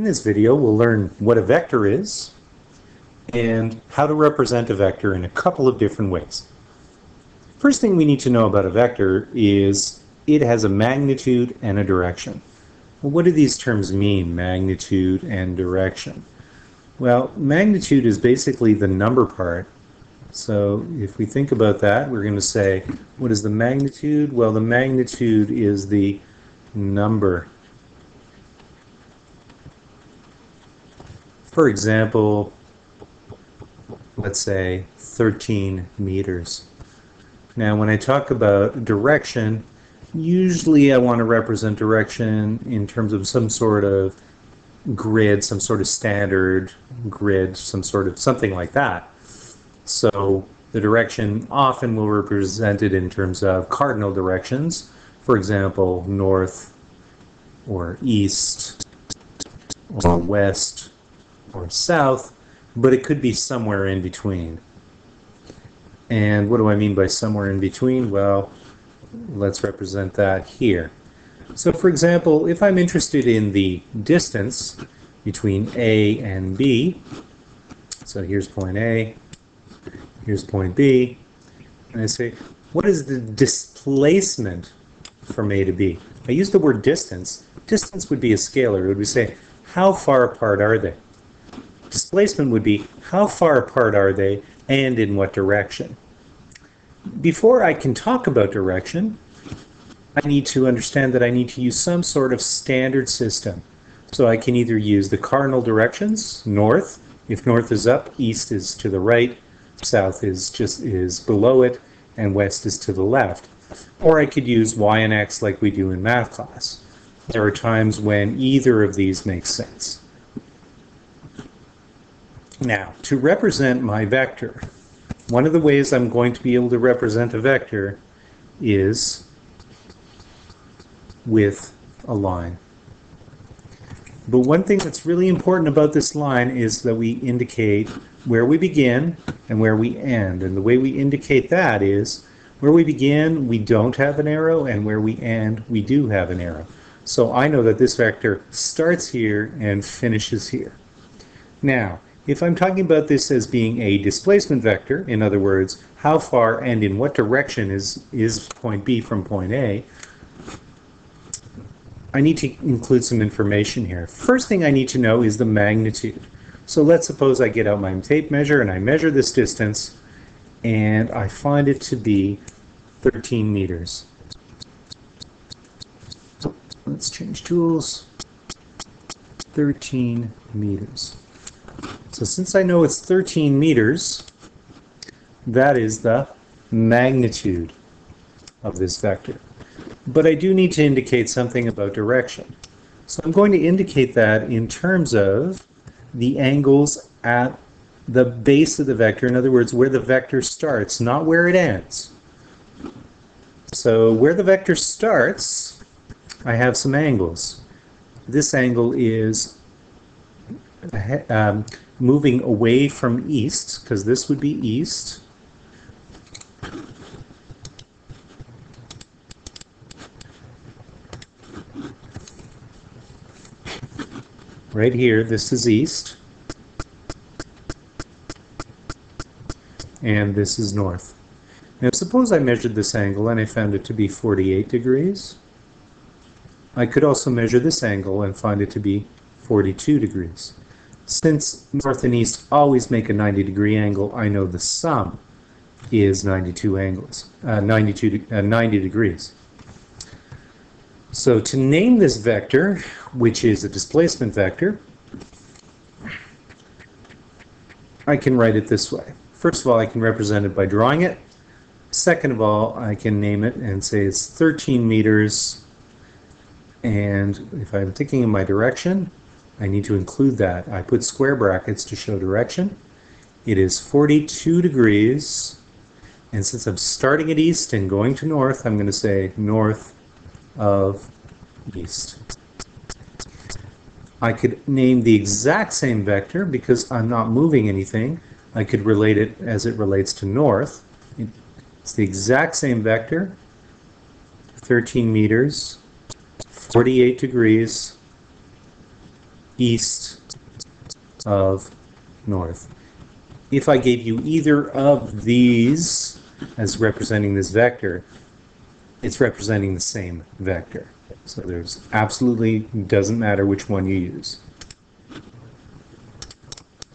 In this video, we'll learn what a vector is and how to represent a vector in a couple of different ways. First thing we need to know about a vector is it has a magnitude and a direction. Well, what do these terms mean, magnitude and direction? Well, magnitude is basically the number part. So if we think about that, we're going to say, what is the magnitude? Well, the magnitude is the number. For example, let's say 13 meters. Now, when I talk about direction, usually I want to represent direction in terms of some sort of grid, some sort of standard grid, something like that. So the direction often will be represented in terms of cardinal directions, for example, north or east or west or south, but it could be somewhere in between. And what do I mean by somewhere in between? Well, let's represent that here. So for example, if I'm interested in the distance between A and B, so here's point A, here's point B, and I say, what is the displacement from A to B? I use the word distance. Distance would be a scalar. It would say, how far apart are they? Displacement would be, how far apart are they and in what direction? Before I can talk about direction, I need to understand that I need to use some sort of standard system. So I can either use the cardinal directions, north. If north is up, east is to the right, south is below it, and west is to the left. Or I could use y and x like we do in math class. There are times when either of these makes sense. Now, to represent my vector, one of the ways I'm going to be able to represent a vector is with a line. But one thing that's really important about this line is that we indicate where we begin and where we end. And the way we indicate that is where we begin, we don't have an arrow, and where we end, we do have an arrow. So I know that this vector starts here and finishes here. Now, if I'm talking about this as being a displacement vector, in other words, how far and in what direction is point B from point A, I need to include some information here. First thing I need to know is the magnitude. So let's suppose I get out my tape measure and I measure this distance and I find it to be 13 meters. Let's change tools. 13 meters. So since I know it's 13 meters, that is the magnitude of this vector. But I do need to indicate something about direction. So I'm going to indicate that in terms of the angles at the base of the vector, in other words, where the vector starts, not where it ends. So where the vector starts, I have some angles. This angle is moving away from east, because this would be east. Right here, this is east. And this is north. Now suppose I measured this angle and I found it to be 48 degrees. I could also measure this angle and find it to be 42 degrees. Since north and east always make a 90-degree angle, I know the sum is 90 degrees. So to name this vector, which is a displacement vector, I can write it this way. First of all, I can represent it by drawing it. Second of all, I can name it and say it's 13 meters. And if I'm thinking in my direction, I need to include that. I put square brackets to show direction. It is 42 degrees. And since I'm starting at east and going to north, I'm going to say north of east. I could name the exact same vector because I'm not moving anything. I could relate it as it relates to north. It's the exact same vector, 13 meters, 48 degrees, east of north. If I gave you either of these as representing this vector, it's representing the same vector. So there's absolutely doesn't matter which one you use.